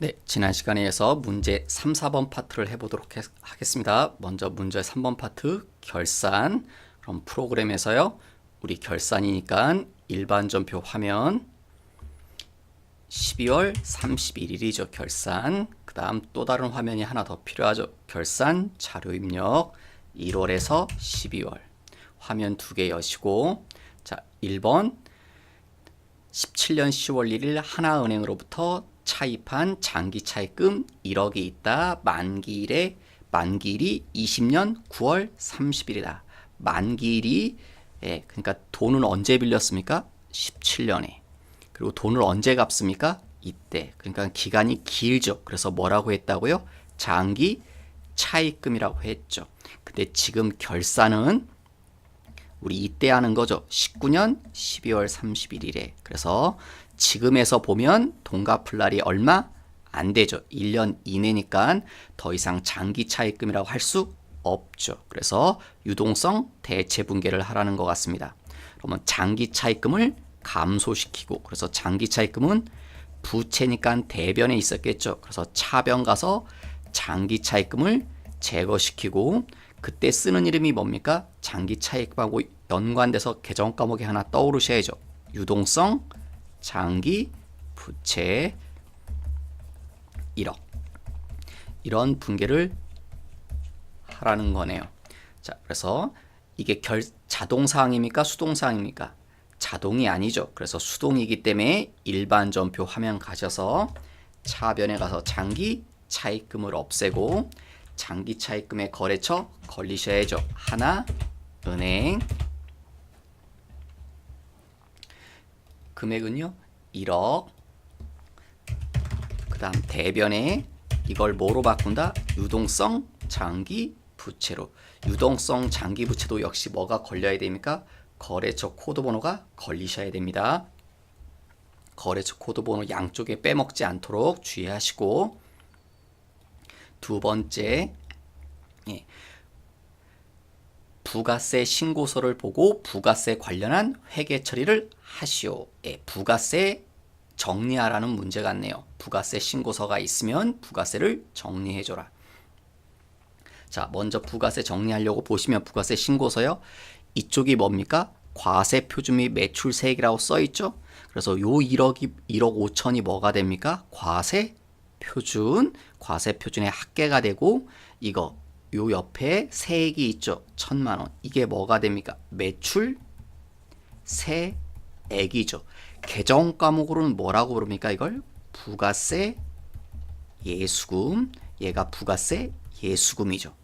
네, 지난 시간에 이어서 문제 3, 4번 파트를 해보도록 하겠습니다. 먼저 문제 3번 파트 결산. 그럼 프로그램에서요. 우리 결산이니까 일반전표 화면 12월 31일이죠. 결산. 그 다음 또 다른 화면이 하나 더 필요하죠. 결산 자료 입력 1월에서 12월. 화면 두 개 여시고 자 1번 17년 10월 1일 하나은행으로부터 차입한 장기 차입금 1억이 있다. 만기일이 20년 9월 30일이다. 만기일이 그러니까 돈은 언제 빌렸습니까? 17년에. 그리고 돈을 언제 갚습니까? 이때. 그러니까 기간이 길죠. 그래서 뭐라고 했다고요? 장기 차입금이라고 했죠. 근데 지금 결산은 우리 이때 하는 거죠. 19년 12월 31일에. 그래서 지금에서 보면 돈 갚을 날이 얼마 안 되죠. 1년 이내니까 더 이상 장기 차입금이라고 할 수 없죠. 그래서 유동성 대체 분계를 하라는 것 같습니다. 그러면 장기 차입금을 감소시키고, 그래서 장기 차입금은 부채니까 대변에 있었겠죠. 그래서 차변 가서 장기 차입금을 제거시키고, 그때 쓰는 이름이 뭡니까? 장기 차입금하고 연관돼서 계정 과목에 하나 떠오르셔야죠. 유동성 장기 부채 1억. 이런 분계를 하라는 거네요. 자, 그래서 이게 자동사항입니까? 수동사항입니까? 자동이 아니죠. 그래서 수동이기 때문에 일반 전표 화면 가셔서 차변에 가서 장기 차입금을 없애고 장기 차입금의 거래처 걸리셔야죠. 하나은행. 금액은요 1억. 그 다음 대변에 이걸 뭐로 바꾼다? 유동성 장기 부채로. 유동성 장기 부채도 역시 뭐가 걸려야 됩니까? 거래처 코드 번호가 걸리셔야 됩니다. 거래처 코드 번호 양쪽에 빼먹지 않도록 주의하시고, 두 번째, 부가세 신고서를 보고 부가세 관련한 회계 처리를 하시오. 부가세 정리하라는 문제 같네요. 부가세 신고서가 있으면 부가세를 정리해줘라. 자, 먼저 부가세 정리하려고 보시면 부가세 신고서요. 이쪽이 뭡니까? 과세 표준 및 매출세액이라고 써있죠. 그래서 요 1억 5천이 뭐가 됩니까? 과세 표준. 과세 표준의 합계가 되고, 이거 요 옆에 세액이 있죠. 1,000만 원. 이게 뭐가 됩니까? 매출 세액이죠. 계정 과목으로는 뭐라고 부릅니까? 이걸 부가세 예수금. 얘가 부가세 예수금이죠.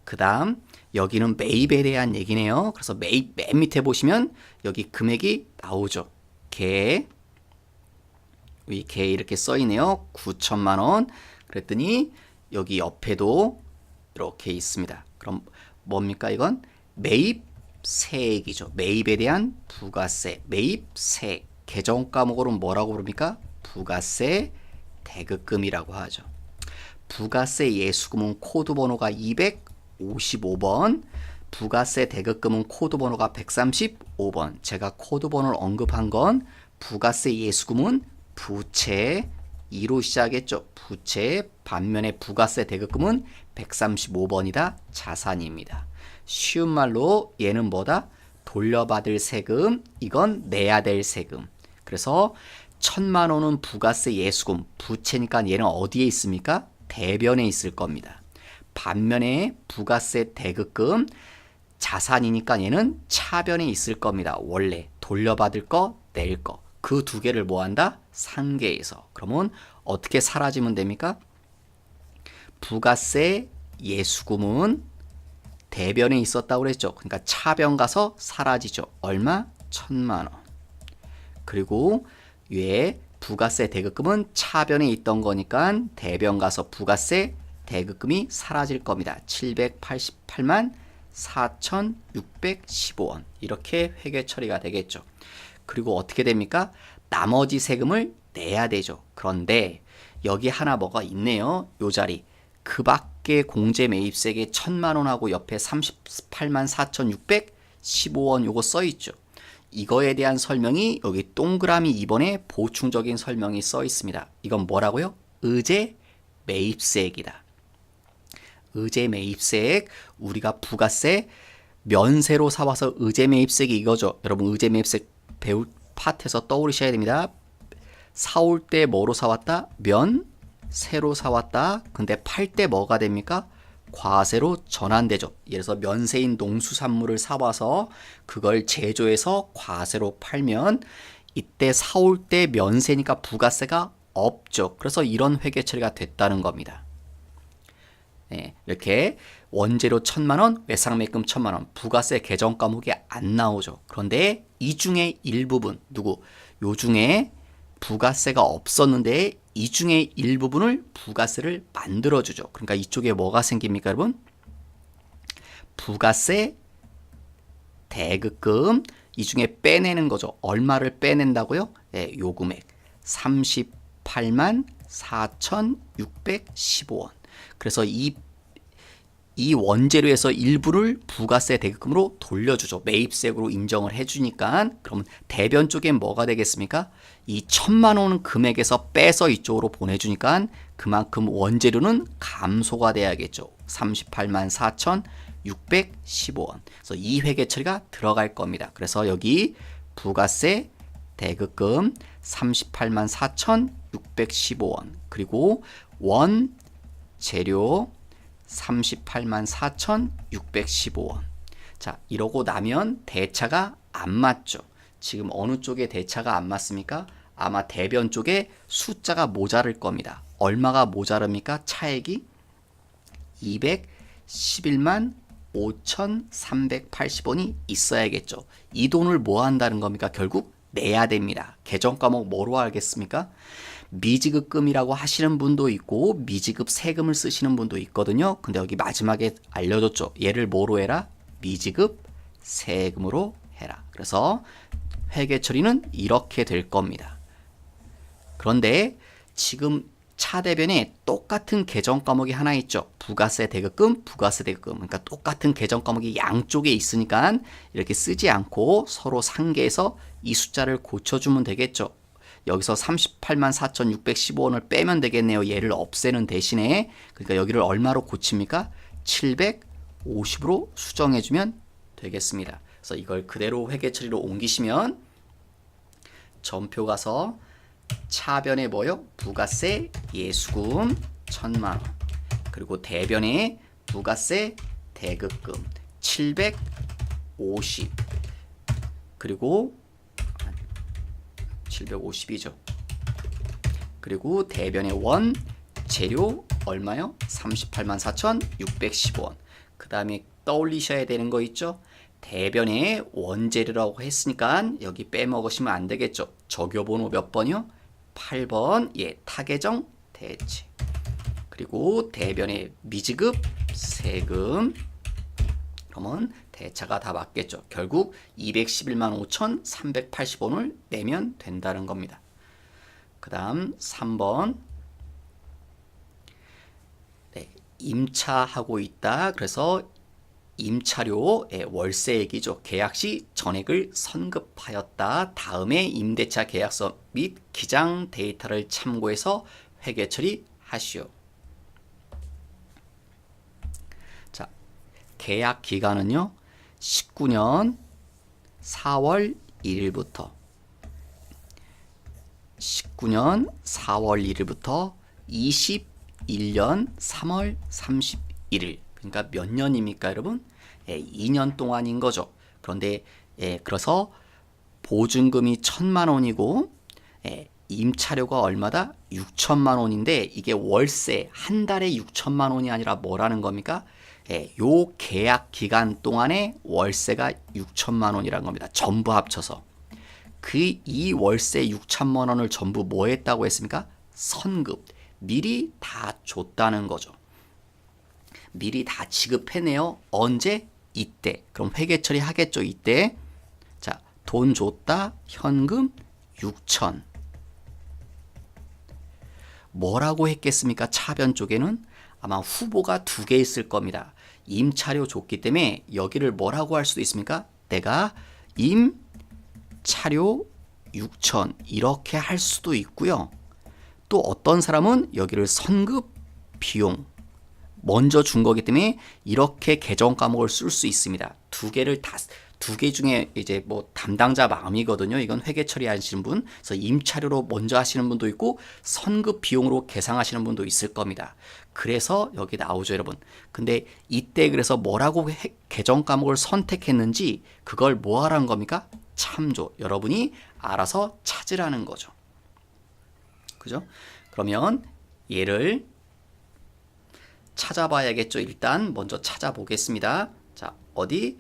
그 다음 여기는 매입에 대한 얘기네요. 그래서 매입 맨 밑에 보시면 여기 금액이 나오죠. 개 이렇게 써있네요. 9천만 원. 그랬더니 여기 옆에도 이렇게 있습니다. 그럼 뭡니까? 이건 매입세액이죠. 매입에 대한 부가세, 매입세액. 계정 과목으로는 뭐라고 부릅니까? 부가세 대급금이라고 하죠. 부가세 예수금은 코드 번호가 255번, 부가세 대급금은 코드 번호가 135번. 제가 코드 번호를 언급한 건 부가세 예수금은 부채 2로 시작했죠. 부채. 반면에 부가세 대급금은 135번이다. 자산입니다. 쉬운 말로 얘는 뭐다? 돌려받을 세금. 이건 내야 될 세금. 그래서 1,000만 원은 부가세 예수금. 부채니까 얘는 어디에 있습니까? 대변에 있을 겁니다. 반면에 부가세 대급금. 자산이니까 얘는 차변에 있을 겁니다. 원래 돌려받을 거, 낼 거. 그 두 개를 뭐 한다? 상계에서. 그러면 어떻게 사라지면 됩니까? 부가세 예수금은 대변에 있었다고 그랬죠. 그러니까 차변 가서 사라지죠. 얼마? 1,000만 원. 그리고 위에 부가세 대급금은 차변에 있던 거니까 대변 가서 부가세 대급금이 사라질 겁니다. 788만 4,615원. 이렇게 회계 처리가 되겠죠. 그리고 어떻게 됩니까? 나머지 세금을 내야 되죠. 그런데 여기 하나 뭐가 있네요. 요 자리. 그 밖에 공제 매입세액에 1,000만 원하고 옆에 38만 4,615원 요거 써 있죠. 이거에 대한 설명이 여기 동그라미 2번에 보충적인 설명이 써 있습니다. 이건 뭐라고요? 의제 매입세액이다. 의제 매입세액, 우리가 부가세 면세로 사와서 의제 매입세액이 이거죠. 여러분 의제 매입세액 배울 파트에서 떠올리셔야 됩니다. 사올 때 뭐로 사왔다? 면세로 사왔다. 근데 팔 때 뭐가 됩니까? 과세로 전환되죠. 예를 들어서 면세인 농수산물을 사와서 그걸 제조해서 과세로 팔면 이때 사올 때 면세니까 부가세가 없죠. 그래서 이런 회계 처리가 됐다는 겁니다. 네, 이렇게 원재료 1,000만원, 외상매금 1,000만원, 부가세 개정 과목이 안 나오죠. 그런데 이 중에 일부분, 요 중에 부가세가 없었는데 이 중에 일부분을 부가세를 만들어주죠. 그러니까 이쪽에 뭐가 생깁니까, 여러분? 부가세 대급금, 이 중에 빼내는 거죠. 얼마를 빼낸다고요? 네, 요 금액 38만 4,615원. 그래서 이 원재료에서 일부를 부가세 대급금으로 돌려주죠. 매입세액으로 인정을 해주니까. 그러면 대변 쪽엔 뭐가 되겠습니까? 이 1,000만 원 금액에서 빼서 이쪽으로 보내주니까 그만큼 원재료는 감소가 돼야겠죠. 38만 4,615원. 그래서 이 회계 처리가 들어갈 겁니다. 그래서 여기 부가세 대급금 38만 4,615원, 그리고 원재료 38만 4,615원. 자, 이러고 나면 대차가 안 맞죠. 지금 어느 쪽에 대차가 안 맞습니까? 아마 대변 쪽에 숫자가 모자랄 겁니다. 얼마가 모자릅니까? 차액이 211만 5,380원이 있어야겠죠. 이 돈을 뭐 한다는 겁니까? 결국 내야 됩니다. 개정 과목 뭐로 알겠습니까? 미지급금이라고 하시는 분도 있고 미지급 세금을 쓰시는 분도 있거든요. 근데 여기 마지막에 알려줬죠. 얘를 뭐로 해라? 미지급 세금으로 해라. 그래서 회계 처리는 이렇게 될 겁니다. 그런데 지금 차대변에 똑같은 개정 과목이 하나 있죠. 부가세 대급금, 부가세 대급금. 그러니까 똑같은 개정 과목이 양쪽에 있으니까 이렇게 쓰지 않고 서로 상계해서 이 숫자를 고쳐주면 되겠죠. 여기서 38만 4,615원을 빼면 되겠네요. 얘를 없애는 대신에. 그러니까 여기를 얼마로 고칩니까? 750으로 수정해주면 되겠습니다. 그래서 이걸 그대로 회계 처리로 옮기시면 전표 가서 차변에 뭐요? 부가세 예수금 1,000만 원, 그리고 대변에 부가세 대급금 750, 그리고 750이죠. 그리고 대변의 원 재료 얼마요? 38만 4,615원. 그 다음에 떠올리셔야 되는 거 있죠? 대변의 원재료라고 했으니까 여기 빼먹으시면 안 되겠죠. 적요번호 몇 번이요? 8번. 예, 타개정 대체. 그리고 대변의 미지급 세금. 그러면 대차가 다 맞겠죠. 결국 211만 5,380원을 내면 된다는 겁니다. 그 다음 3번. 네, 임차하고 있다. 그래서 임차료의 월세액이죠. 계약 시 전액을 선급하였다. 다음에 임대차 계약서 및 기장 데이터를 참고해서 회계 처리하시오. 자, 계약 기간은요. 19년 4월 1일부터 21년 3월 31일. 그러니까 몇 년입니까, 여러분? 예, 2년 동안인 거죠. 그런데 그래서 보증금이 1,000만 원이고 임차료가 얼마다? 6천만 원인데 이게 월세 한 달에 6천만 원이 아니라 뭐라는 겁니까? 요 계약 기간 동안에 월세가 6천만 원이라는 겁니다. 전부 합쳐서. 이 월세 6천만 원을 전부 뭐 했다고 했습니까? 선급. 미리 다 줬다는 거죠. 미리 다 지급해내요. 언제? 이때. 그럼 회계 처리하겠죠. 이때. 자, 돈 줬다. 현금 6천. 뭐라고 했겠습니까? 차변 쪽에는 아마 후보가 2개 있을 겁니다. 임차료 줬기 때문에 여기를 뭐라고 할 수도 있습니까? 내가 임차료 6천 이렇게 할 수도 있고요. 또 어떤 사람은 여기를 선급 비용 먼저 준 거기 때문에 이렇게 계정 과목을 쓸 수 있습니다. 두 개 중에 이제 뭐 담당자 마음이거든요. 이건 회계 처리하시는 분, 그래서 임차료로 먼저 하시는 분도 있고 선급 비용으로 계상하시는 분도 있을 겁니다. 그래서 여기 나오죠, 여러분. 근데 이때 그래서 뭐라고 계정 과목을 선택했는지 그걸 뭐 하라는 겁니까? 참조. 여러분이 알아서 찾으라는 거죠. 그죠? 그러면 얘를 찾아봐야겠죠. 일단 먼저 찾아보겠습니다. 자, 어디?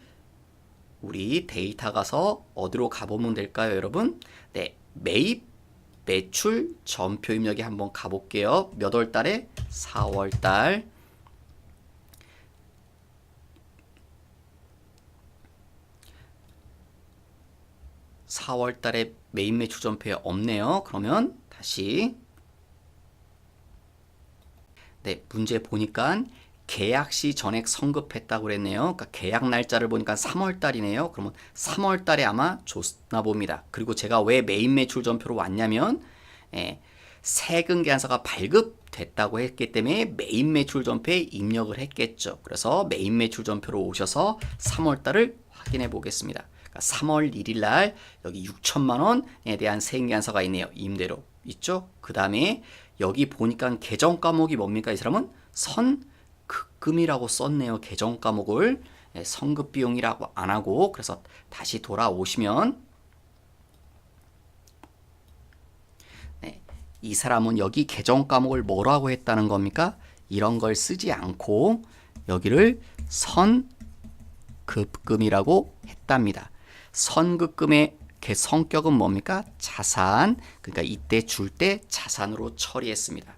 우리 데이터 가서 어디로 가보면 될까요, 여러분? 네, 매입, 매출, 전표 입력에 한번 가볼게요. 몇 월 달에? 4월 달. 달에 매입 매출 전표에 없네요. 그러면 다시 네, 문제 보니까 계약 시 전액 성급했다고 그랬네요. 그러니까 계약 날짜를 보니까 3월 달이네요. 그러면 3월 달에 아마 줬나 봅니다. 그리고 제가 왜 매입 매출 전표로 왔냐면 세금 계산서가 발급됐다고 했기 때문에 매입 매출 전표에 입력을 했겠죠. 그래서 매입 매출 전표로 오셔서 3월 달을 확인해 보겠습니다. 그러니까 3월 1일 날 여기 6천만 원에 대한 세금 계산서가 있네요. 임대료 있죠? 그 다음에 여기 보니까 계정 과목이 뭡니까? 이 사람은 선급금이라고 썼네요. 계정 과목을 선급 비용이라고 안 하고. 그래서 다시 돌아오시면 네, 이 사람은 여기 계정 과목을 뭐라고 했다는 겁니까? 이런 걸 쓰지 않고 여기를 선급금이라고 했답니다. 선급금의 성격은 뭡니까? 자산. 그러니까 이때 줄 때 자산으로 처리했습니다.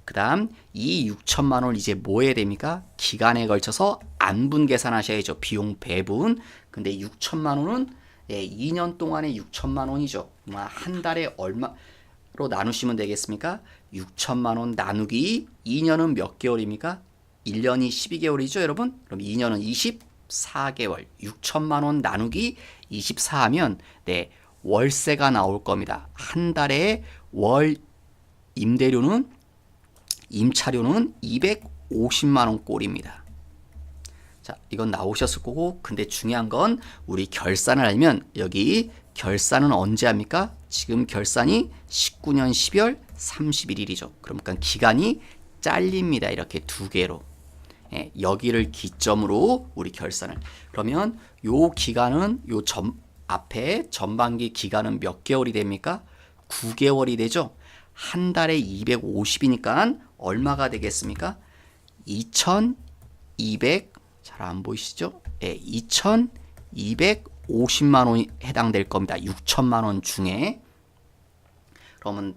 그 다음 이 6천만 원을 이제 뭐 해야 됩니까? 기간에 걸쳐서 안분 계산하셔야죠. 비용 배분. 근데 6천만 원은 2년 동안에 6천만 원이죠. 한 달에 얼마로 나누시면 되겠습니까? 6천만 원 나누기 2년은 몇 개월입니까? 1년이 12개월이죠, 여러분? 그럼 2년은 24개월. 6천만 원 나누기 24 하면 네, 월세가 나올 겁니다. 한 달에 월 임대료는 임차료는 250만 원 꼴입니다. 자, 이건 나오셨을 거고, 근데 중요한 건 우리 결산을 알면 여기 결산은 언제 합니까? 지금 결산이 19년 12월 31일이죠. 그러니까 기간이 잘립니다. 이렇게 두 개로. 여기를 기점으로 우리 결산을. 그러면 요 기간은 요 앞에 전반기 기간은 몇 개월이 됩니까? 9개월이 되죠. 한 달에 250이니까 얼마가 되겠습니까? 2,200 잘 안 보이시죠? 2,250만 원이 해당될 겁니다. 6천만 원 중에. 그러면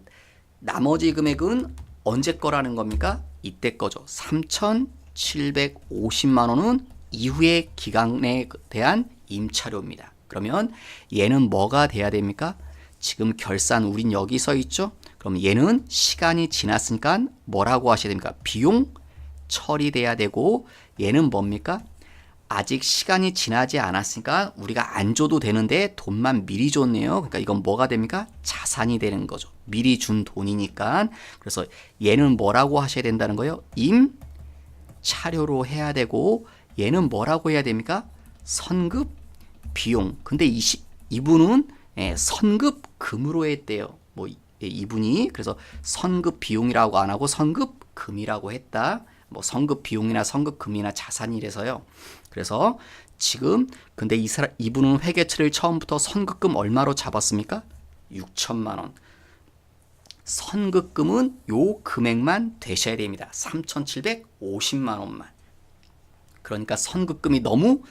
나머지 금액은 언제 거라는 겁니까? 이때 거죠. 3,750만 원은 이후의 기간에 대한 임차료입니다. 그러면 얘는 뭐가 돼야 됩니까? 지금 결산 우린 여기 서 있죠? 그럼 얘는 시간이 지났으니까 뭐라고 하셔야 됩니까? 비용 처리돼야 되고, 얘는 뭡니까? 아직 시간이 지나지 않았으니까 우리가 안 줘도 되는데 돈만 미리 줬네요. 그러니까 이건 뭐가 됩니까? 자산이 되는 거죠. 미리 준 돈이니까. 그래서 얘는 뭐라고 하셔야 된다는 거예요? 임차료로 해야 되고, 얘는 뭐라고 해야 됩니까? 선급 비용. 근데 이분은 선급금으로 했대요. 뭐 이분이 그래서 선급 비용이라고 안 하고 선급금이라고 했다. 뭐 선급 비용이나 선급금이나 자산이래서요. 그래서 지금 근데 이분은 회계처리를 처음부터 선급금 얼마로 잡았습니까? 6천만 원. 선급금은 요 금액만 되셔야 됩니다. 3,750만 원만. 그러니까 선급금이 너무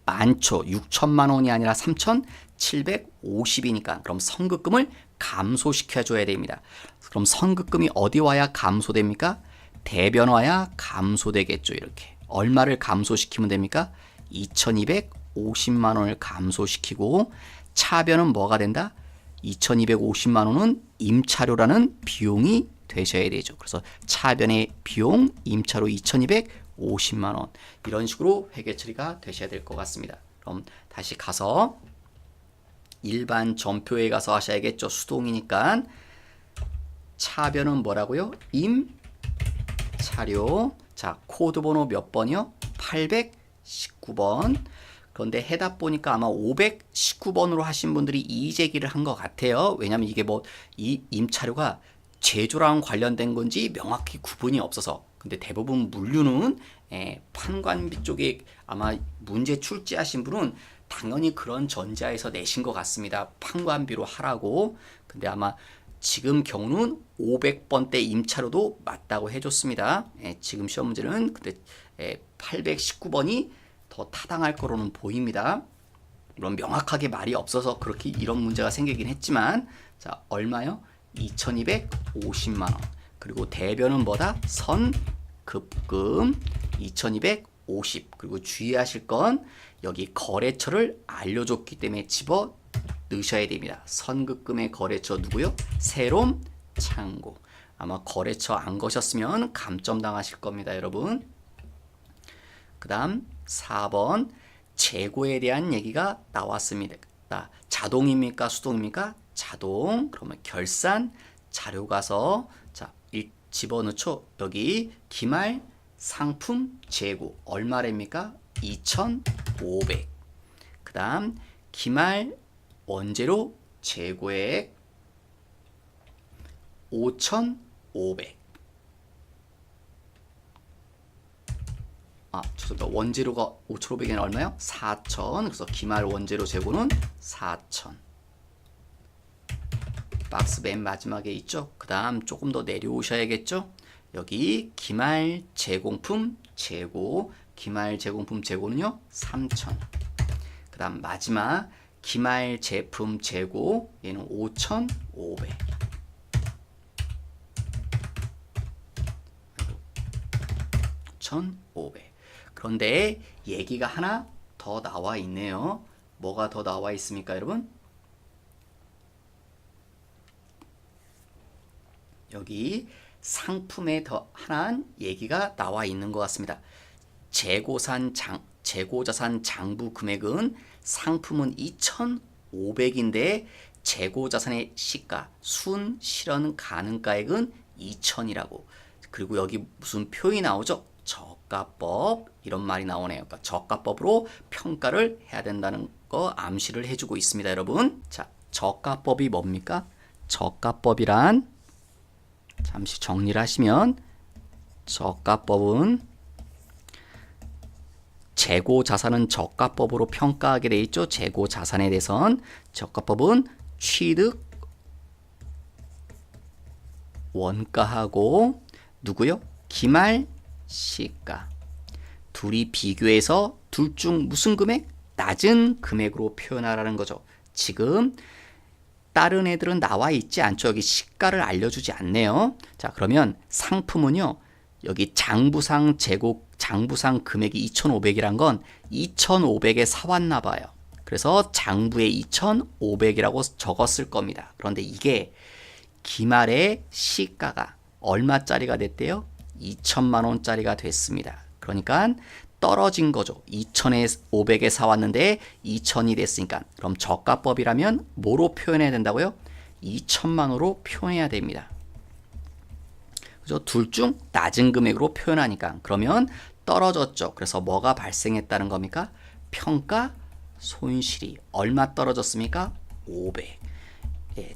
많죠. 6천만 원이 아니라 3,750이니까. 그럼 선급금을 감소시켜줘야 됩니다. 그럼 선급금이 어디 와야 감소됩니까? 대변 와야 감소되겠죠. 이렇게. 얼마를 감소시키면 됩니까? 2,250만 원을 감소시키고, 차변은 뭐가 된다? 2,250만 원은 임차료라는 비용이 되셔야 되죠. 그래서 차변의 비용, 임차료 2,250만 원. 이런 식으로 회계 처리가 되셔야 될 것 같습니다. 그럼 다시 가서 일반 전표에 가서 하셔야겠죠. 수동이니까. 차변은 뭐라고요? 임차료. 자, 코드 번호 몇 번이요? 819번. 그런데 해답 보니까 아마 519번으로 하신 분들이 이의제기를 한 것 같아요. 왜냐면 이게 뭐 이 임차료가 제조랑 관련된 건지 명확히 구분이 없어서. 근데 대부분 물류는 판관비 쪽에 아마 문제 출제하신 분은 당연히 그런 전자에서 내신 것 같습니다. 판관비로 하라고. 근데 아마 지금 경우는 500번대 임차료도 맞다고 해줬습니다. 지금 시험 문제는 근데 819번이 더 타당할 거로는 보입니다. 물론 명확하게 말이 없어서 그렇게 이런 문제가 생기긴 했지만, 자, 얼마요? 2250만원. 그리고 대변은 뭐다? 선급금 2250. 그리고 주의하실 건 여기 거래처를 알려줬기 때문에 집어 넣으셔야 됩니다. 선급금의 거래처 누구요? 새롬 창고. 아마 거래처 안 거셨으면 감점 당하실 겁니다, 여러분. 그 다음 4번 재고에 대한 얘기가 나왔습니다. 자동입니까? 수동입니까? 자동. 그러면 결산 자료 가서 자, 집어넣죠. 여기 기말 상품 재고 얼마랍니까? 2,500. 그 다음 기말 원재료 재고액 5,500. 죄송합니다. 원재료가 5,500에는 얼마요? 4,000. 그래서 기말 원재료 재고는 4,000. 박스 맨 마지막에 있죠. 그 다음 조금 더 내려오셔야겠죠. 여기 기말 제공품 재고, 기말 제공품 재고는요 3,000. 그 다음 마지막 기말 제품 재고, 얘는 5,500. 5,500. 그런데 얘기가 하나 더 나와 있네요. 뭐가 더 나와 있습니까, 여러분? 여기 상품에 더 하나는 얘기가 나와 있는 것 같습니다. 재고자산 장부 금액은 상품은 2,500인데 재고자산의 시가, 순 실현 가능가액은 2,000이라고. 그리고 여기 무슨 표현이 나오죠? 저가법, 이런 말이 나오네요. 그러니까 저가법으로 평가를 해야 된다는 거 암시를 해주고 있습니다, 여러분. 자, 저가법이 뭡니까? 저가법이란 잠시 정리를 하시면, 저가법은 재고 자산은 저가법으로 평가하게 돼 있죠. 재고 자산에 대해선 저가법은 취득 원가하고 누구요? 기말 시가. 둘이 비교해서 둘 중 무슨 금액? 낮은 금액으로 표현하라는 거죠. 지금 다른 애들은 나와 있지 않죠. 여기 시가를 알려주지 않네요. 자, 그러면 상품은요. 여기 장부상 금액이 2,500이란 건 2,500에 사왔나 봐요. 그래서 장부에 2,500이라고 적었을 겁니다. 그런데 이게 기말의 시가가 얼마짜리가 됐대요? 2천만 원짜리가 됐습니다. 그러니까 떨어진 거죠. 2,500에 사왔는데 2,000이 됐으니까. 그럼 저가법이라면 뭐로 표현해야 된다고요? 2천만 원으로 표현해야 됩니다. 그죠? 둘 중 낮은 금액으로 표현하니까. 그러면 떨어졌죠. 그래서 뭐가 발생했다는 겁니까? 평가 손실이 얼마 떨어졌습니까? 500.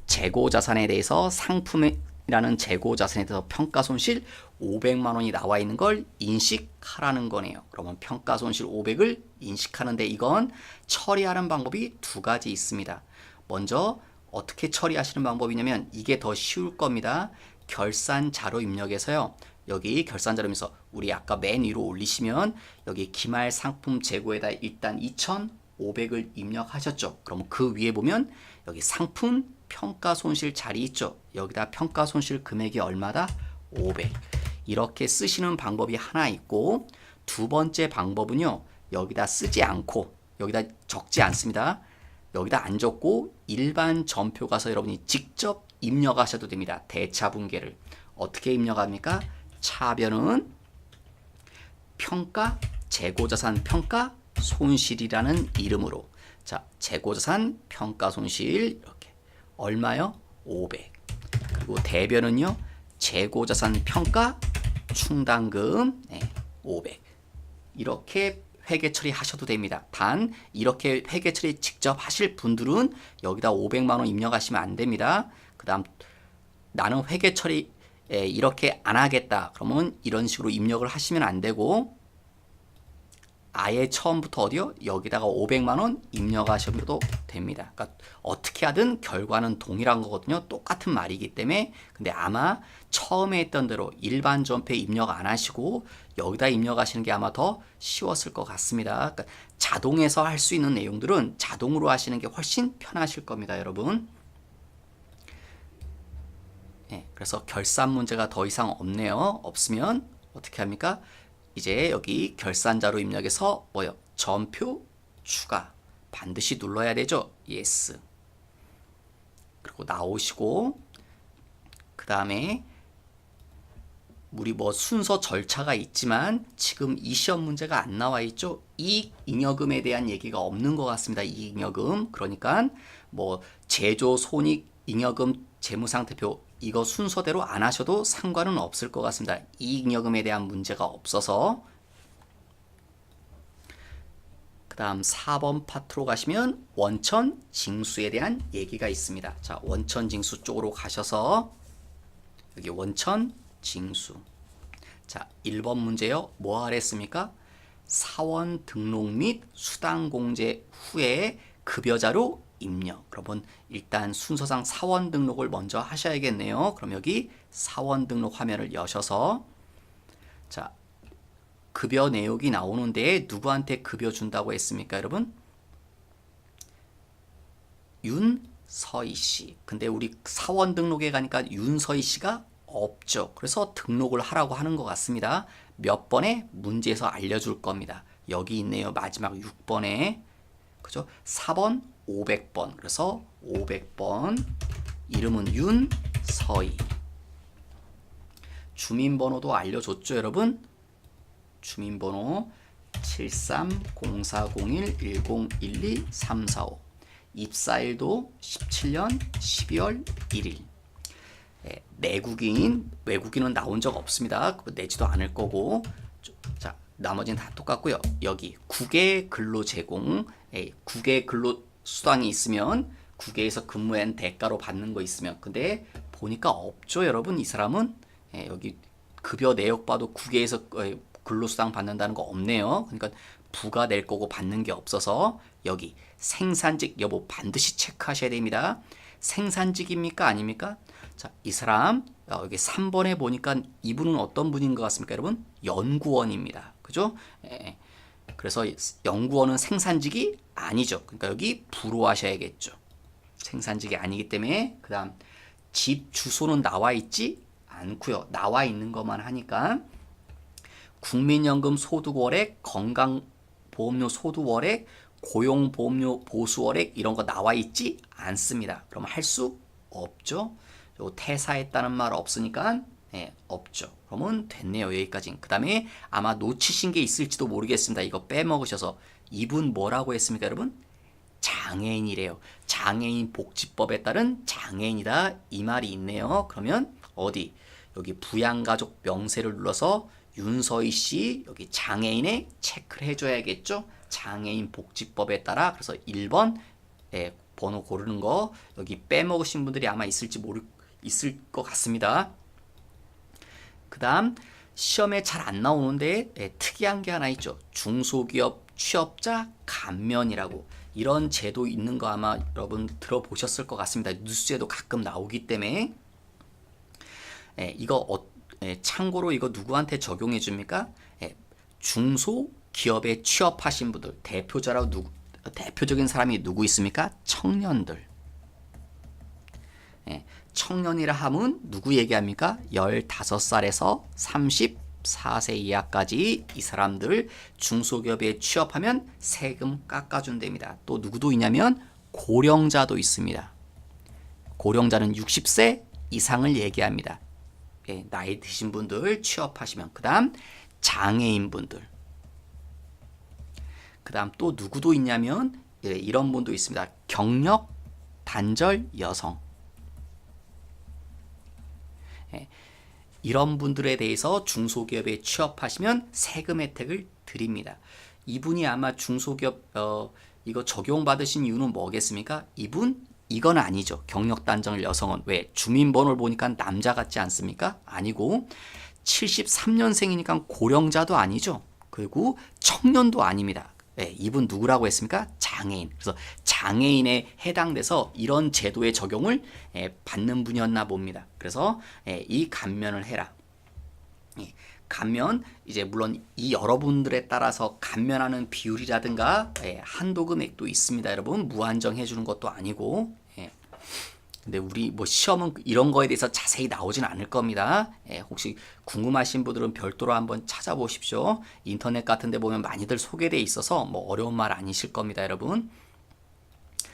재고 자산에 대해서 상품이라는 재고 자산에 대해서 평가 손실 500만 원이 나와 있는 걸 인식하라는 거네요. 그러면 평가 손실 500을 인식하는데 이건 처리하는 방법이 두 가지 있습니다. 먼저 어떻게 처리하시는 방법이냐면 이게 더 쉬울 겁니다. 결산 자료 입력에서요. 여기 결산 자료 입력에서 우리 아까 맨 위로 올리시면 여기 기말 상품 재고에다 일단 2,500을 입력하셨죠. 그럼 그 위에 보면 여기 상품 평가 손실 자리 있죠. 여기다 평가 손실 금액이 얼마다? 500. 이렇게 쓰시는 방법이 하나 있고, 두 번째 방법은요. 여기다 쓰지 않고 여기다 적지 않습니다. 여기다 안 적고 일반 전표 가서 여러분이 직접 입력하셔도 됩니다. 대차분계를 어떻게 입력합니까? 차변은 평가 재고자산 평가 손실이라는 이름으로, 자, 재고자산 평가 손실 이렇게 얼마요? 500. 그리고 대변은요. 재고자산 평가 충당금 500 이렇게 회계 처리하셔도 됩니다. 단 이렇게 회계 처리 직접 하실 분들은 여기다 500만 원 입력하시면 안 됩니다. 그 다음 나는 회계 처리 이렇게 안 하겠다. 그러면 이런 식으로 입력을 하시면 안 되고 아예 처음부터 어디요? 여기다가 500만 원 입력하셔도 됩니다. 그러니까 어떻게 하든 결과는 동일한 거거든요. 똑같은 말이기 때문에. 근데 아마 처음에 했던 대로 일반 전표에 입력 안 하시고 여기다 입력하시는 게 아마 더 쉬웠을 것 같습니다. 그러니까 자동에서 할 수 있는 내용들은 자동으로 하시는 게 훨씬 편하실 겁니다, 여러분. 그래서 결산 문제가 더 이상 없네요. 없으면 어떻게 합니까? 이제 여기 결산자료 입력해서 뭐요? 전표 추가 반드시 눌러야 되죠. 예스. 그리고 나오시고 그 다음에 우리 뭐 순서 절차가 있지만 지금 이 시험 문제가 안 나와 있죠. 이익잉여금에 대한 얘기가 없는 것 같습니다. 이익잉여금. 그러니까 뭐 제조 손익 잉여금 재무상태표 이거 순서대로 안 하셔도 상관은 없을 것 같습니다. 이익잉여금에 대한 문제가 없어서. 그 다음 4번 파트로 가시면 원천 징수에 대한 얘기가 있습니다. 자, 원천 징수 쪽으로 가셔서 여기 원천 징수. 자, 1번 문제요. 뭐 하랬습니까? 사원 등록 및 수당 공제 후에 급여자료 입력. 그러면 일단 순서상 사원 등록을 먼저 하셔야겠네요. 그럼 여기 사원 등록 화면을 여셔서 자, 급여 내역이 나오는데 누구한테 급여 준다고 했습니까, 여러분? 윤서희 씨. 근데 우리 사원 등록에 가니까 윤서희 씨가 없죠. 그래서 등록을 하라고 하는 것 같습니다. 몇 번에 문제에서 알려줄 겁니다. 여기 있네요. 마지막 6번에. 그죠? 4번 500번. 그래서 500번. 이름은 윤서희. 주민번호도 알려줬죠, 여러분? 주민번호 73040110123455. 입사일도 17년 12월 1일. 내국인, 외국인은 나온 적 없습니다. 내지도 않을 거고. 자, 나머지는 다 똑같고요. 여기 국외 근로 제공, 국외 근로 수당이 있으면 국외에서 근무한 대가로 받는 거 있으면. 근데 보니까 없죠, 여러분. 이 사람은 여기 급여 내역 봐도 국외에서 근로수당 받는다는 거 없네요. 그러니까 부가 낼 거고 받는 게 없어서 여기 생산직 여부 반드시 체크하셔야 됩니다. 생산직입니까? 아닙니까? 자, 이 사람 여기 3번에 보니까 이분은 어떤 분인 것 같습니까, 여러분? 연구원입니다. 그죠? 그래서 연구원은 생산직이 아니죠. 그러니까 여기 부로 하셔야겠죠. 생산직이 아니기 때문에. 그 다음 집 주소는 나와 있지 않고요. 나와 있는 것만 하니까 국민연금 소득월액, 건강보험료 소득월액, 고용보험료 보수월액 이런 거 나와 있지 않습니다. 그럼 할 수 없죠. 퇴사했다는 말 없으니까 없죠. 그러면 됐네요. 여기까지. 그 다음에 아마 놓치신 게 있을지도 모르겠습니다. 이거 빼먹으셔서. 이분 뭐라고 했습니까, 여러분? 장애인이래요. 장애인 복지법에 따른 장애인이다 이 말이 있네요. 그러면 어디? 여기 부양가족 명세를 눌러서 윤서희 씨 여기 장애인에 체크를 해줘야겠죠. 장애인 복지법에 따라. 그래서 1번 번호 고르는 거. 여기 빼먹으신 분들이 아마 있을 것 같습니다. 그 다음 시험에 잘 안 나오는데 특이한 게 하나 있죠. 중소기업 취업자 감면이라고. 이런 제도 있는 거 아마 여러분 들어보셨을 것 같습니다. 뉴스에도 가끔 나오기 때문에. 이거 참고로 이거 누구한테 적용해 줍니까? 중소기업에 취업하신 분들. 대표적인 사람이 누구 있습니까? 청년들. 청년이라 하면 누구 얘기합니까? 15살에서 34세 이하까지 이 사람들 중소기업에 취업하면 세금 깎아준답니다. 또 누구도 있냐면 고령자도 있습니다. 고령자는 60세 이상을 얘기합니다. 나이 드신 분들 취업하시면. 그 다음 장애인분들. 그 다음 또 누구도 있냐면 이런 분도 있습니다. 경력 단절 여성. 예, 이런 분들에 대해서 중소기업에 취업하시면 세금 혜택을 드립니다. 이분이 아마 중소기업 이거 적용받으신 이유는 뭐겠습니까? 이건 아니죠. 경력 단절 여성은 왜? 주민번호를 보니까 남자 같지 않습니까? 아니고 73년생이니까 고령자도 아니죠. 그리고 청년도 아닙니다. 네, 이분 누구라고 했습니까? 장애인. 그래서 장애인에 해당돼서 이런 제도의 적용을 받는 분이었나 봅니다. 그래서 이 감면을 해라. 감면 이제 물론 이 여러분들에 따라서 감면하는 비율이라든가 한도 금액도 있습니다. 여러분 무한정 해주는 것도 아니고. 근데 우리 뭐 시험은 이런 거에 대해서 자세히 나오진 않을 겁니다. 혹시 궁금하신 분들은 별도로 한번 찾아보십시오. 인터넷 같은 데 보면 많이들 소개되어 있어서 뭐 어려운 말 아니실 겁니다, 여러분.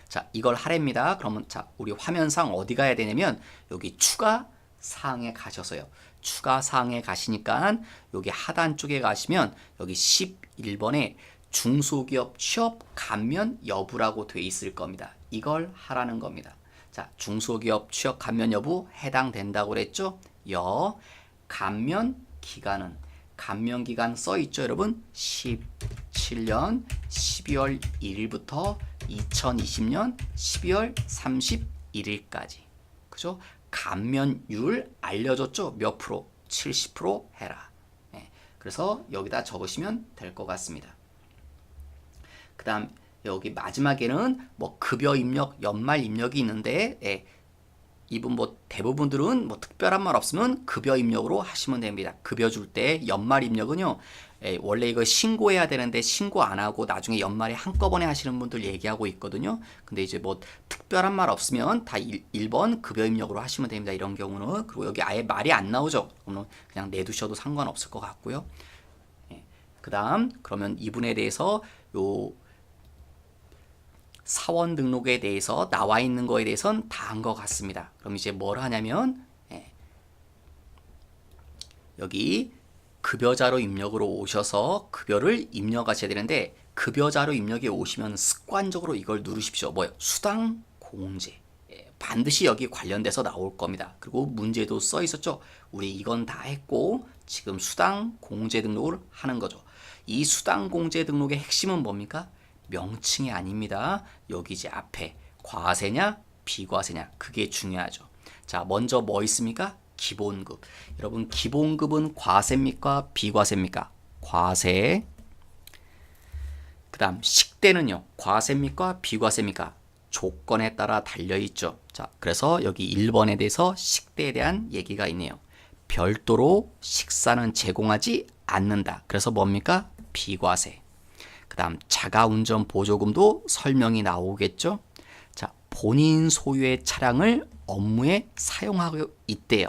자, 이걸 하랍니다. 그러면 자, 우리 화면상 어디 가야 되냐면 여기 추가 사항에 가셔서요. 추가 사항에 가시니까 여기 하단 쪽에 가시면 여기 11번에 중소기업 취업 감면 여부라고 돼 있을 겁니다. 이걸 하라는 겁니다. 자, 중소기업 취업 감면 여부 해당된다고 그랬죠? 감면 기간은 감면 기간 써 있죠, 여러분? 17년 12월 1일부터 2020년 12월 31일까지. 그죠? 감면율 알려줬죠? 몇 프로? 70% 해라. 그래서 여기다 적으시면 될 것 같습니다. 그 다음 여기 마지막에는 뭐 급여 입력, 연말 입력이 있는데 이분 뭐 대부분들은 뭐 특별한 말 없으면 급여 입력으로 하시면 됩니다. 급여 줄 때 연말 입력은요. 원래 이거 신고해야 되는데 신고 안 하고 나중에 연말에 한꺼번에 하시는 분들 얘기하고 있거든요. 근데 이제 뭐 특별한 말 없으면 다 1번 급여 입력으로 하시면 됩니다. 이런 경우는. 그리고 여기 아예 말이 안 나오죠. 그냥 내두셔도 상관없을 것 같고요. 그 다음 그러면 이분에 대해서 요 사원 등록에 대해서 나와 있는 거에 대해서는 다 한 것 같습니다. 그럼 이제 뭘 하냐면 여기 급여자로 입력으로 오셔서 급여를 입력하셔야 되는데 급여자로 입력에 오시면 습관적으로 이걸 누르십시오. 뭐요? 수당 공제. 반드시 여기 관련돼서 나올 겁니다. 그리고 문제도 써 있었죠. 우리 이건 다 했고 지금 수당 공제 등록을 하는 거죠. 이 수당 공제 등록의 핵심은 뭡니까? 명칭이 아닙니다. 여기 이제 앞에 과세냐 비과세냐 그게 중요하죠. 자, 먼저 뭐 있습니까? 기본급. 여러분 기본급은 과세입니까? 비과세입니까? 과세. 그 다음 식대는요. 과세입니까? 비과세입니까? 조건에 따라 달려있죠. 자, 그래서 여기 1번에 대해서 식대에 대한 얘기가 있네요. 별도로 식사는 제공하지 않는다. 그래서 뭡니까? 비과세. 그 다음 자가운전 보조금도 설명이 나오겠죠. 자, 본인 소유의 차량을 업무에 사용하고 있대요.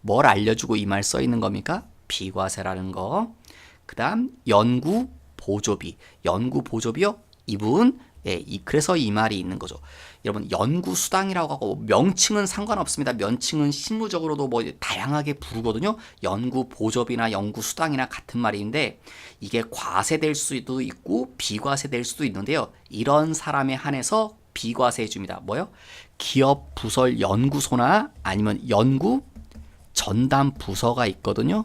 뭘 알려주고 이 말 써 있는 겁니까? 비과세라는 거. 그 다음 연구 보조비. 연구 보조비요? 이분 그래서 이 말이 있는 거죠. 여러분 연구수당이라고 하고 명칭은 상관없습니다. 명칭은 실무적으로도 뭐 다양하게 부르거든요. 연구보조비나 연구수당이나 같은 말인데 이게 과세될 수도 있고 비과세될 수도 있는데요. 이런 사람에 한해서 비과세해 줍니다. 뭐요? 기업 부설 연구소나 아니면 연구 전담 부서가 있거든요.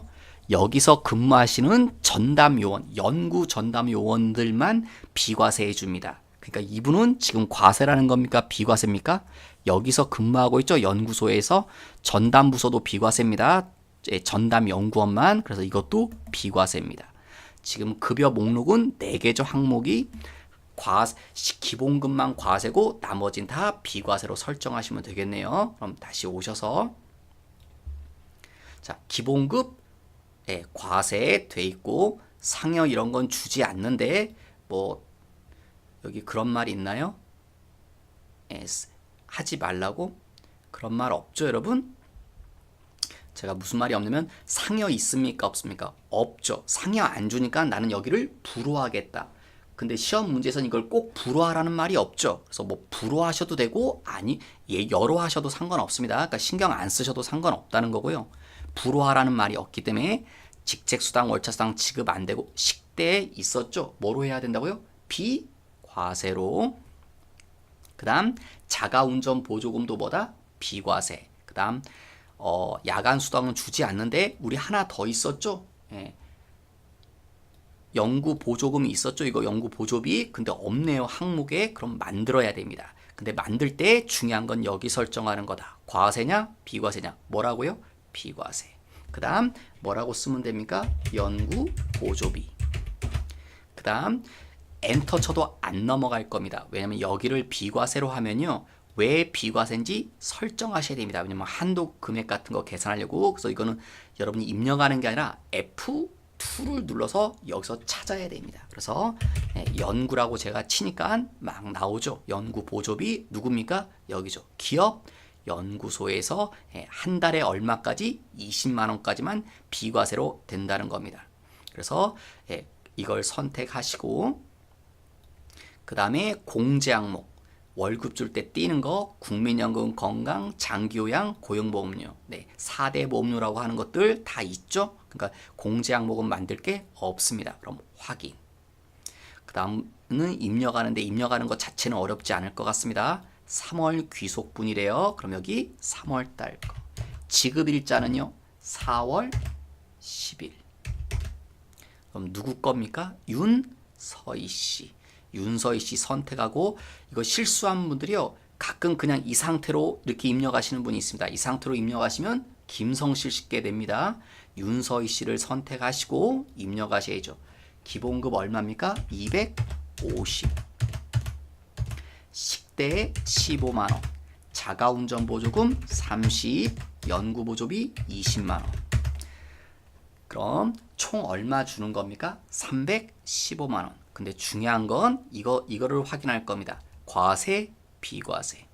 여기서 근무하시는 전담 요원, 연구 전담 요원들만 비과세해 줍니다. 그러니까 이분은 지금 과세라는 겁니까? 비과세입니까? 여기서 근무하고 있죠. 연구소에서 전담 부서도 비과세입니다. 전담 연구원만. 그래서 이것도 비과세입니다. 지금 급여 목록은 4개죠. 항목이 기본급만 과세고 나머지는 다 비과세로 설정하시면 되겠네요. 그럼 다시 오셔서 자, 기본급 과세에 돼 있고 상여 이런 건 주지 않는데 뭐 여기 그런 말 있나요? 하지 말라고? 그런 말 없죠, 여러분? 제가 무슨 말이 없냐면 상여 있습니까? 없습니까? 없죠. 상여 안 주니까 나는 여기를 불허하겠다. 근데 시험 문제에서는 이걸 꼭 불허하라는 말이 없죠. 그래서 뭐 불허하셔도 되고 여러 하셔도 상관없습니다. 그러니까 신경 안 쓰셔도 상관없다는 거고요. 불허하라는 말이 없기 때문에 직책수당, 월차수당 지급 안 되고 식대에 있었죠. 뭐로 해야 된다고요? 비과세로. 그 다음 자가운전 보조금도 뭐다? 비과세. 그 다음 야간 수당은 주지 않는데 우리 하나 더 있었죠? 예. 연구 보조금이 있었죠? 이거 연구 보조비. 근데 없네요. 항목에. 그럼 만들어야 됩니다. 근데 만들 때 중요한 건 여기 설정하는 거다. 과세냐? 비과세냐? 뭐라고요? 비과세. 그 다음 뭐라고 쓰면 됩니까? 연구 보조비. 그 다음 엔터 쳐도 안 넘어갈 겁니다. 왜냐면 여기를 비과세로 하면요. 왜 비과세인지 설정하셔야 됩니다. 왜냐면 한도 금액 같은 거 계산하려고. 그래서 이거는 여러분이 입력하는 게 아니라 F2를 눌러서 여기서 찾아야 됩니다. 그래서 연구라고 제가 치니까 막 나오죠. 연구 보조비 누굽니까? 여기죠. 기업 연구소에서 한 달에 얼마까지? 20만 원까지만 비과세로 된다는 겁니다. 그래서 이걸 선택하시고 그 다음에 공제 항목 월급 줄 때 띄는 거 국민연금 건강 장기요양 고용보험료 4대 보험료라고 하는 것들 다 있죠. 그러니까 공제 항목은 만들 게 없습니다. 그럼 확인. 그 다음은 입력하는데 입력하는 것 자체는 어렵지 않을 것 같습니다. 3월 귀속분이래요. 그럼 여기 3월 달 거. 지급일자는요 4월 10일. 그럼 누구 겁니까? 윤서희 씨. 윤서희 씨 선택하고 이거 실수한 분들이요. 가끔 그냥 이 상태로 이렇게 입력하시는 분이 있습니다. 이 상태로 입력하시면 김성실 씨께 됩니다. 윤서희 씨를 선택하시고 입력하셔야죠. 기본급 얼마입니까? 250. 식대 15만 원. 자가운전 보조금 30. 연구 보조비 20만 원. 그럼 총 얼마 주는 겁니까? 315만 원. 근데 중요한 건 이거를 확인할 겁니다. 과세, 비과세.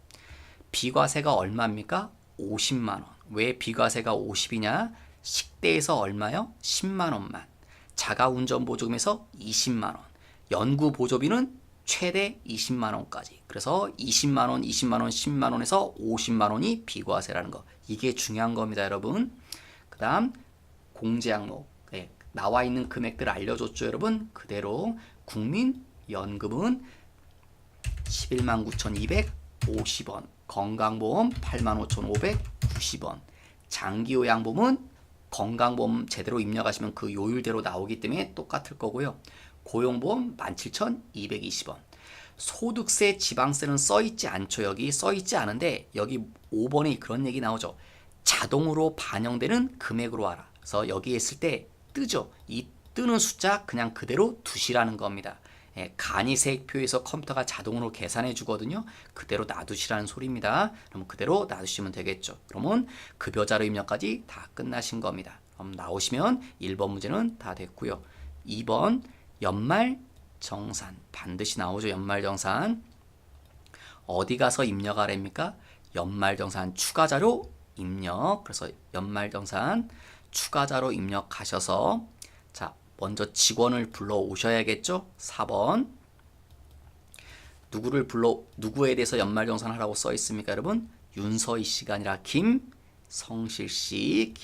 비과세가 얼마입니까? 50만 원. 왜 비과세가 50이냐? 식대에서 얼마요? 10만 원만. 자가운전 보조금에서 20만 원. 연구 보조비는 최대 20만 원까지. 그래서 20만 원, 20만 원, 10만 원에서 50만 원이 비과세라는 거. 이게 중요한 겁니다, 여러분. 그다음 공제 항목. 나와 있는 금액들 알려줬죠, 여러분. 그대로 국민연금은 119,250원, 건강보험 85,590원, 장기요양보험은 건강보험 제대로 입력하시면 그 요율대로 나오기 때문에 똑같을 거고요. 고용보험 17,220원. 소득세, 지방세는 써있지 않죠. 여기 써있지 않은데 여기 5번에 그런 얘기 나오죠. 자동으로 반영되는 금액으로 하라. 그래서 여기 있을 때 뜨죠. 이 뜨는 숫자 그냥 그대로 두시라는 겁니다. 간이세액표에서 컴퓨터가 자동으로 계산해 주거든요. 그대로 놔두시라는 소리입니다. 그럼 그대로 놔두시면 되겠죠. 그러면 급여자료 입력까지 다 끝나신 겁니다. 그럼 나오시면 1번 문제는 다 됐고요. 2번 연말정산 반드시 나오죠. 연말정산 어디 가서 입력하랍니까? 연말정산 추가자료 입력. 그래서 연말정산 추가자료 입력하셔서 자 먼저 직원을 불러 오셔야겠죠. 4번 누구에 대해서 연말정산 하라고 써 있습니까, 여러분? 윤서희 씨가 아니라 김성실 씨.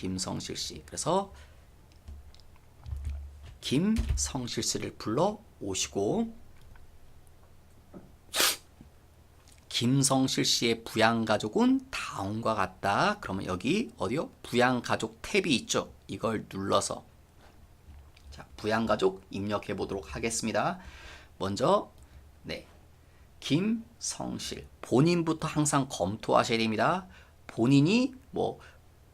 그래서 김성실 씨를 불러 오시고 김성실 씨의 부양가족은 다음과 같다. 그러면 여기 어디요? 부양가족 탭이 있죠. 이걸 눌러서 자, 부양가족 입력해 보도록 하겠습니다. 먼저 김성실 본인부터 항상 검토하셔야 됩니다. 본인이 뭐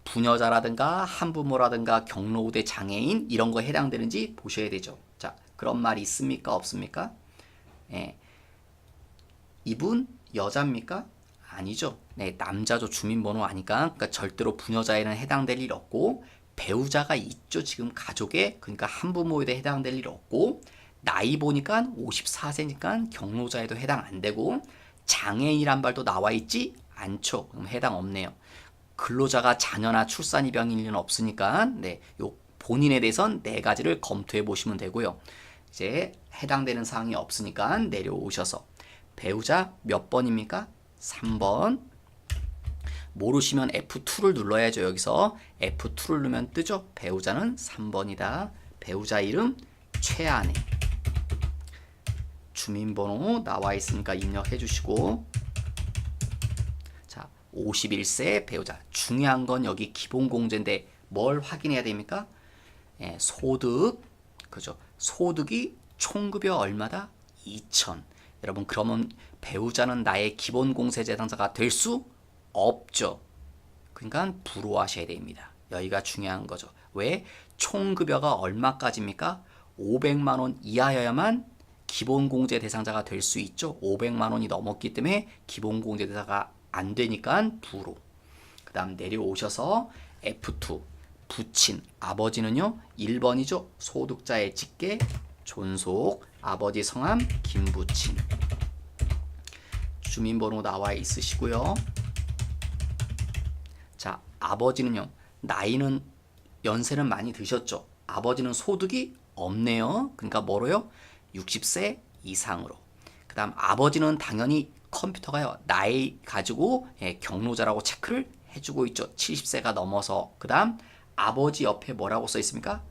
부녀자라든가 한부모라든가 경로우대 장애인 이런 거 해당되는지 보셔야 되죠. 자, 그런 말이 있습니까? 없습니까? 이분 여자입니까? 아니죠. 남자죠. 주민번호 아니까. 그러니까 절대로 부녀자에는 해당될 일 없고 배우자가 있죠. 지금 가족에. 그러니까 한부모에도 해당될 일 없고 나이 보니까 54세니까 경로자에도 해당 안 되고 장애인이란 말도 나와 있지 않죠. 그럼 해당 없네요. 근로자가 자녀나 출산 입양 일은 없으니까 요 본인에 대해선 4가지를 검토해 보시면 되고요. 이제 해당되는 사항이 없으니까 내려오셔서 배우자 몇 번입니까? 3번. 모르시면 F2를 눌러야죠. 여기서 F2를 누르면 뜨죠. 배우자는 3번이다. 배우자 이름 최아내. 주민번호 나와 있으니까 입력해 주시고 자, 51세 배우자. 중요한 건 여기 기본공제인데 뭘 확인해야 됩니까? 예, 소득, 그죠? 소득이 총급여 얼마다? 2천. 여러분 그러면 배우자는 나의 기본공제 대상자가 될 수 없죠. 그러니까 불허하셔야 됩니다. 여기가 중요한 거죠. 왜? 총급여가 얼마까지입니까? 500만 원 이하여야만 기본공제 대상자가 될 수 있죠. 500만 원이 넘었기 때문에 기본공제 대상자가 안 되니까 불허. 그 다음 내려오셔서 F2 부친 아버지는요 1번이죠. 소득자의 직계 존속 아버지 성함 김부친. 주민번호 나와 있으시고요. 자, 아버지는요 나이는 연세는 많이 드셨죠. 아버지는 소득이 없네요. 그러니까 뭐로요? 60세 이상으로. 그 다음 아버지는 당연히 컴퓨터가요 나이 가지고 경로자라고 체크를 해주고 있죠. 70세가 넘어서. 그 다음 아버지 옆에 뭐라고 써 있습니까?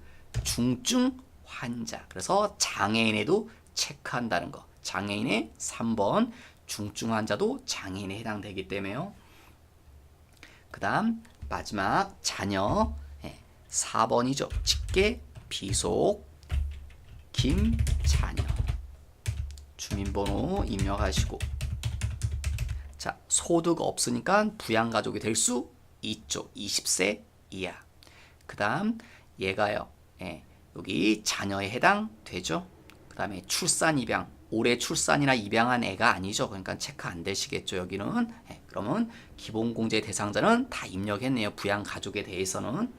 중증 환자. 그래서 장애인에도 체크한다는 거. 장애인의 3번 중증 환자도 장애인에 해당되기 때문에요. 그 다음 마지막 자녀 4번이죠. 직계 비속 김자녀. 주민번호 입력하시고 자 소득 없으니까 부양가족이 될 수 있죠. 20세 이하. 그 다음 얘가요 여기 자녀에 해당되죠. 그 다음에 출산 입양 올해 출산이나 입양한 애가 아니죠. 그러니까 체크 안 되시겠죠. 여기는 그러면 기본공제 대상자는 다 입력했네요. 부양가족에 대해서는.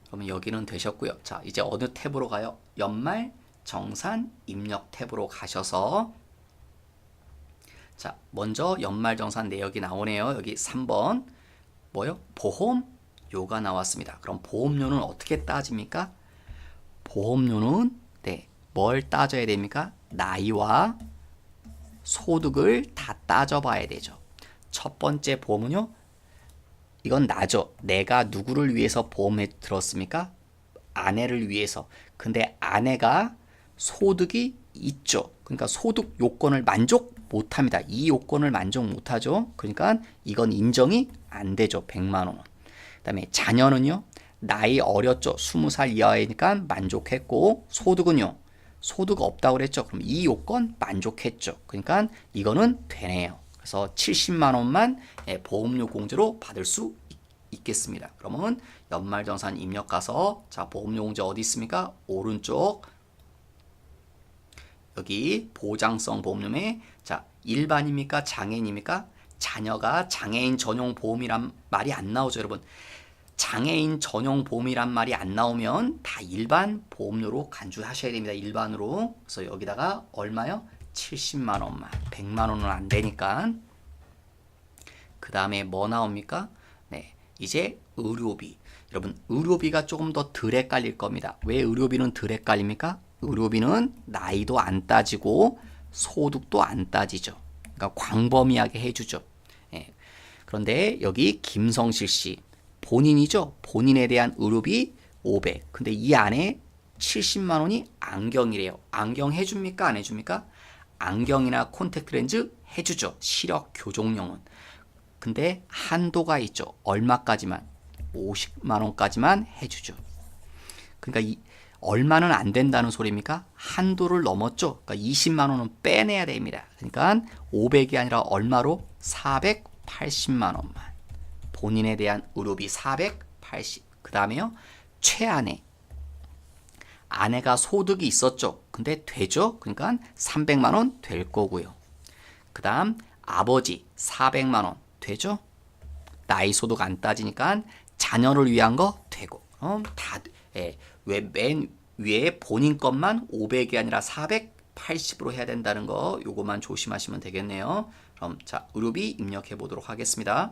그러면 여기는 되셨고요. 자 이제 어느 탭으로 가요? 연말 정산 입력 탭으로 가셔서 자 먼저 연말정산 내역이 나오네요. 여기 3번 뭐요? 보험료가 나왔습니다. 그럼 보험료는 어떻게 따집니까? 보험료는 뭘 따져야 됩니까? 나이와 소득을 다 따져봐야 되죠. 첫 번째 보험은요. 이건 나죠. 내가 누구를 위해서 보험에 들었습니까? 아내를 위해서. 근데 아내가 소득이 있죠. 그러니까 소득 요건을 만족 못합니다. 이 요건을 만족 못하죠. 그러니까 이건 인정이 안 되죠. 100만 원은. 그 다음에 자녀는요. 나이 어렸죠. 20살 이하이니까 만족했고 소득은요. 소득 없다고 그랬죠. 그럼 이 요건 만족했죠. 그러니까 이거는 되네요. 그래서 70만 원만 보험료 공제로 받을 수 있겠습니다. 그러면 연말정산 입력 가서 자 보험료 공제 어디 있습니까? 오른쪽 여기 보장성 보험료에 자 일반입니까? 장애인입니까? 자녀가 장애인 전용 보험이란 말이 안 나오죠. 여러분 장애인 전용 보험이란 말이 안 나오면 다 일반 보험료로 간주하셔야 됩니다. 일반으로. 그래서 여기다가 얼마요? 70만 원만. 100만 원은 안 되니까. 그 다음에 뭐 나옵니까? 네, 이제 의료비. 여러분 의료비가 조금 더 덜 헷갈릴 겁니다. 왜 의료비는 덜 헷갈립니까? 의료비는 나이도 안 따지고 소득도 안 따지죠. 그러니까 광범위하게 해주죠. 예. 그런데 여기 김성실 씨 본인이죠. 본인에 대한 의료비 500. 근데 이 안에 70만 원이 안경이래요. 안경 해줍니까? 안 해줍니까? 안경이나 콘택트 렌즈 해주죠. 시력 교정용은. 근데 한도가 있죠. 얼마까지만? 50만 원까지만 해주죠. 그러니까 이 얼마는 안 된다는 소리입니까? 한도를 넘었죠. 그러니까 20만 원은 빼내야 됩니다. 그러니까 500이 아니라 얼마로? 480만 원만. 본인에 대한 의료비 480. 그 다음에요. 최아내. 아내가 소득이 있었죠. 근데 되죠. 그러니까 300만 원 될 거고요. 그 다음 아버지 400만 원 되죠. 나이 소득 안 따지니까 자녀를 위한 거 되고. 다 왜 맨 위에 본인 것만 500이 아니라 480으로 해야 된다는 거 요거만 조심하시면 되겠네요. 그럼 자 의료비 입력해 보도록 하겠습니다.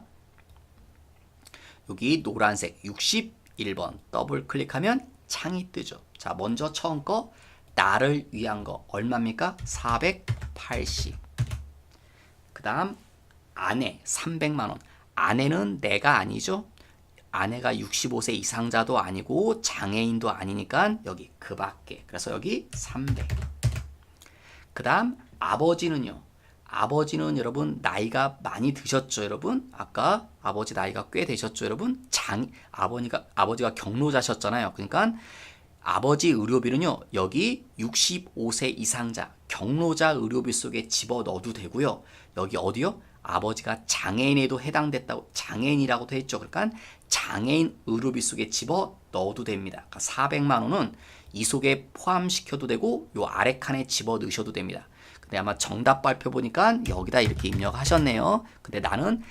여기 노란색 61번 더블 클릭하면 창이 뜨죠. 자 먼저 처음 거 나를 위한 거 얼마입니까? 480. 그 다음 아내 300만 원. 아내는 내가 아니죠. 아내가 65세 이상자도 아니고 장애인도 아니니까 여기 그 밖에. 그래서 여기 300. 그 다음 아버지는요. 아버지는 여러분 나이가 많이 드셨죠, 여러분? 아까 아버지 나이가 꽤 되셨죠, 여러분? 아버지가 경로자셨잖아요. 그러니까 아버지 의료비는요, 여기 65세 이상자 경로자 의료비 속에 집어 넣어도 되고요. 여기 어디요? 아버지가 장애인에도 해당됐다고, 장애인이라고도 했죠. 그러니까 장애인 의료비 속에 집어 넣어도 됩니다. 그러니까 400만 원은 이 속에 포함시켜도 되고 요 아래 칸에 집어 넣으셔도 됩니다. 근데 아마 정답 발표 보니까 여기다 이렇게 입력하셨네요. 근데 나는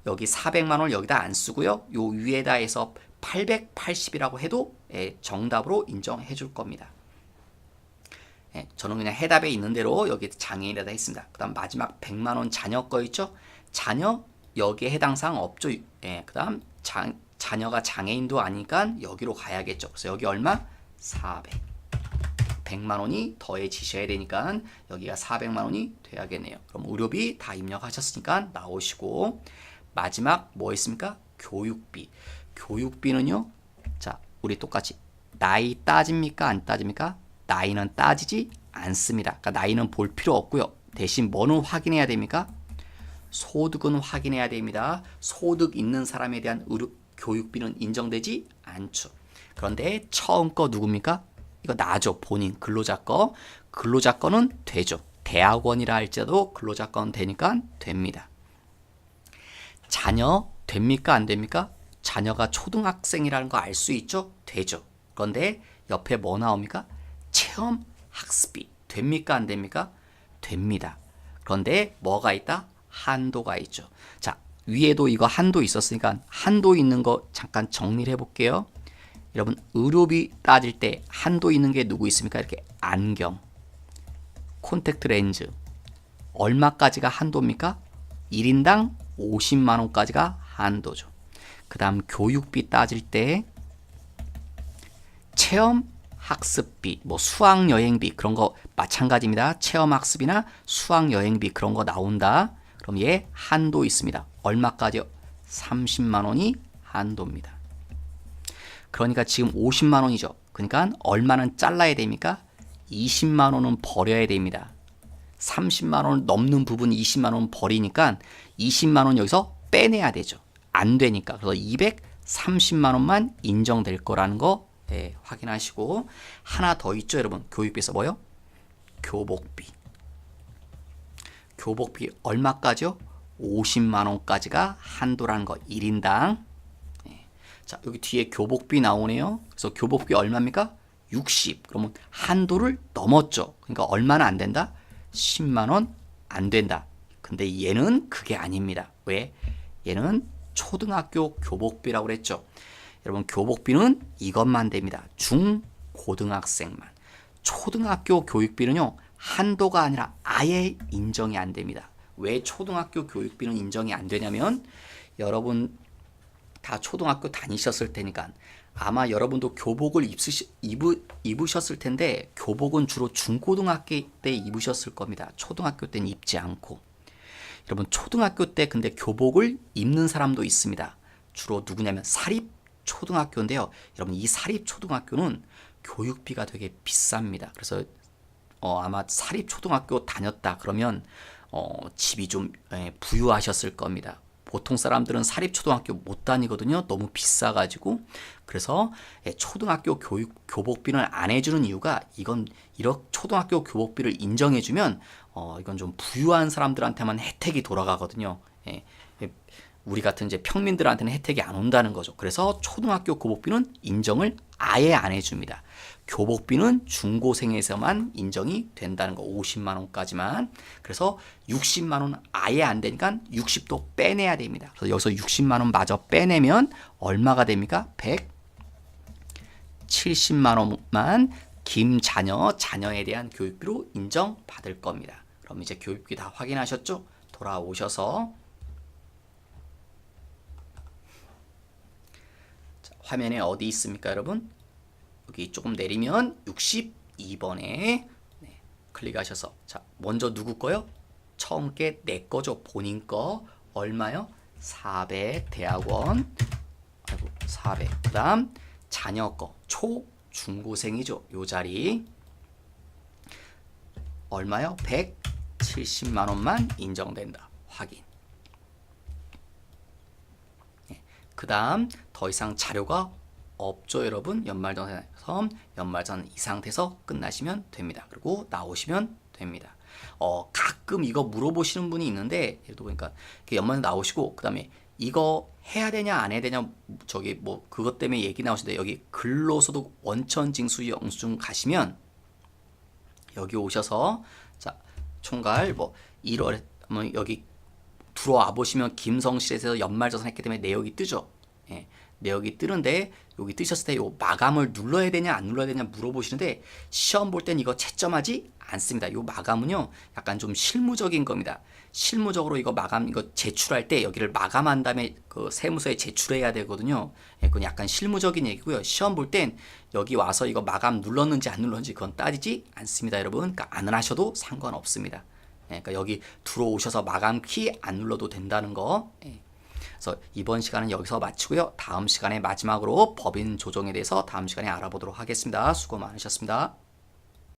여기 400만 원을 여기다 안 쓰고요. 요 위에다 해서 880이라고 해도 정답으로 인정해 줄 겁니다. 저는 그냥 해답에 있는 대로 여기 장애인에다 했습니다. 그 다음 마지막 100만 원 자녀 거 있죠? 자녀 여기에 해당 사항 없죠? 그 다음 자녀가 장애인도 아니니까 여기로 가야겠죠. 그래서 여기 얼마? 400. 100만 원이 더해지셔야 되니까 여기가 400만 원이 돼야겠네요. 그럼 의료비 다 입력하셨으니까 나오시고 마지막 뭐 있습니까? 교육비. 교육비는요. 자, 우리 똑같이 나이 따집니까? 안 따집니까? 나이는 따지지 않습니다. 그러니까 나이는 볼 필요 없고요. 대신 뭐는 확인해야 됩니까? 소득은 확인해야 됩니다. 소득 있는 사람에 대한 교육비는 인정되지 않죠. 그런데 처음 거 누굽니까? 이거 나죠. 본인 근로자 거. 근로자 거는 되죠. 대학원이라 할지라도 근로자 거는 되니까 됩니다. 자녀 됩니까? 안 됩니까? 자녀가 초등학생이라는 거 알 수 있죠? 되죠. 그런데 옆에 뭐 나옵니까? 체험 학습비 됩니까? 안 됩니까? 됩니다. 그런데 뭐가 있다? 한도가 있죠. 자, 위에도 이거 한도 있었으니까 한도 있는 거 잠깐 정리를 해볼게요. 여러분 의료비 따질 때 한도 있는 게 누구 있습니까? 이렇게 안경, 콘택트 렌즈 얼마까지가 한도입니까? 1인당 50만 원까지가 한도죠. 그 다음 교육비 따질 때 체험 학습비, 뭐 수학여행비 그런 거 마찬가지입니다. 체험학습이나 수학여행비 그런 거 나온다. 그럼 얘 한도 있습니다. 얼마까지요? 30만 원이 한도입니다. 그러니까 지금 50만 원이죠. 그러니까 얼마는 잘라야 됩니까? 20만 원은 버려야 됩니다. 30만 원 넘는 부분 20만 원 버리니까 20만 원 여기서 빼내야 되죠. 안 되니까. 그래서 230만 원만 인정될 거라는 거 확인하시고 하나 더 있죠, 여러분. 교육비에서 뭐요? 교복비. 교복비 얼마까지요? 50만 원까지가 한도라는 거. 1인당. 자, 여기 뒤에 교복비 나오네요. 그래서 교복비 얼마입니까? 60. 그러면 한도를 넘었죠. 그러니까 얼마나 안 된다? 10만 원 안 된다. 근데 얘는 그게 아닙니다. 왜? 얘는 초등학교 교복비라고 그랬죠. 여러분 교복비는 이것만 됩니다. 중고등학생만. 초등학교 교육비는요. 한도가 아니라 아예 인정이 안 됩니다. 왜 초등학교 교육비는 인정이 안 되냐면 여러분 다 초등학교 다니셨을 테니까 아마 여러분도 교복을 입으셨을 텐데 교복은 주로 중고등학교 때 입으셨을 겁니다. 초등학교 때는 입지 않고. 여러분 초등학교 때 근데 교복을 입는 사람도 있습니다. 주로 누구냐면 사립 초등학교인데요. 여러분 이 사립 초등학교는 교육비가 되게 비쌉니다. 그래서 아마 사립 초등학교 다녔다 그러면 집이 좀 부유하셨을 겁니다. 보통 사람들은 사립초등학교 못 다니거든요. 너무 비싸가지고. 그래서 초등학교 교복비는 안 해주는 이유가 이건 이렇게 초등학교 교복비를 인정해주면 이건 좀 부유한 사람들한테만 혜택이 돌아가거든요. 우리 같은 이제 평민들한테는 혜택이 안 온다는 거죠. 그래서 초등학교 교복비는 인정을 아예 안 해줍니다. 교복비는 중고생에서만 인정이 된다는 거. 50만 원까지만. 그래서 60만 원 아예 안 되니까 60도 빼내야 됩니다. 그래서 여기서 60만 원 마저 빼내면 얼마가 됩니까? 170만 원만 자녀에 대한 교육비로 인정받을 겁니다. 그럼 이제 교육비 다 확인하셨죠? 돌아오셔서 자, 화면에 어디 있습니까, 여러분? 여기 조금 내리면 62번에 클릭하셔서 자 먼저 누구 거요? 처음 게 내 거죠. 본인 거 얼마요? 400 대학원 400 그 다음 자녀 거 중고생이죠. 요 자리 얼마요? 70만 원만 인정된다. 확인. 그 다음 더 이상 자료가 없죠 여러분. 연말정산에서 연말정산 이 상태에서 끝나시면 됩니다. 그리고 나오시면 됩니다. 가끔 이거 물어보시는 분이 있는데 예를 들어 보니까 연말에 나오시고 그 다음에 이거 해야 되냐 안 해야 되냐 저기 뭐 그것 때문에 얘기 나오시는데 여기 근로소득 원천징수 영수증 가시면 여기 오셔서 자 총괄 뭐 1월에 한번 여기 들어와 보시면 김성실에서 연말정산했기 때문에 내역이 뜨죠. 예, 내역이 뜨는데 여기 뜨셨을 때 요 마감을 눌러야 되냐 안 눌러야 되냐 물어보시는데 시험 볼 땐 이거 채점하지 않습니다. 요 마감은요 약간 좀 실무적인 겁니다. 실무적으로 이거 마감 이거 제출할 때 여기를 마감한 다음에 그 세무서에 제출해야 되거든요. 예, 그건 약간 실무적인 얘기고요. 시험 볼 땐 여기 와서 이거 마감 눌렀는지 안 눌렀는지 그건 따지지 않습니다, 여러분. 그러니까 안 하셔도 상관없습니다. 예, 그러니까 여기 들어오셔서 마감 키 안 눌러도 된다는 거. 예. 그래서 이번 시간은 여기서 마치고요. 다음 시간에 마지막으로 법인 조정에 대해서 다음 시간에 알아보도록 하겠습니다. 수고 많으셨습니다.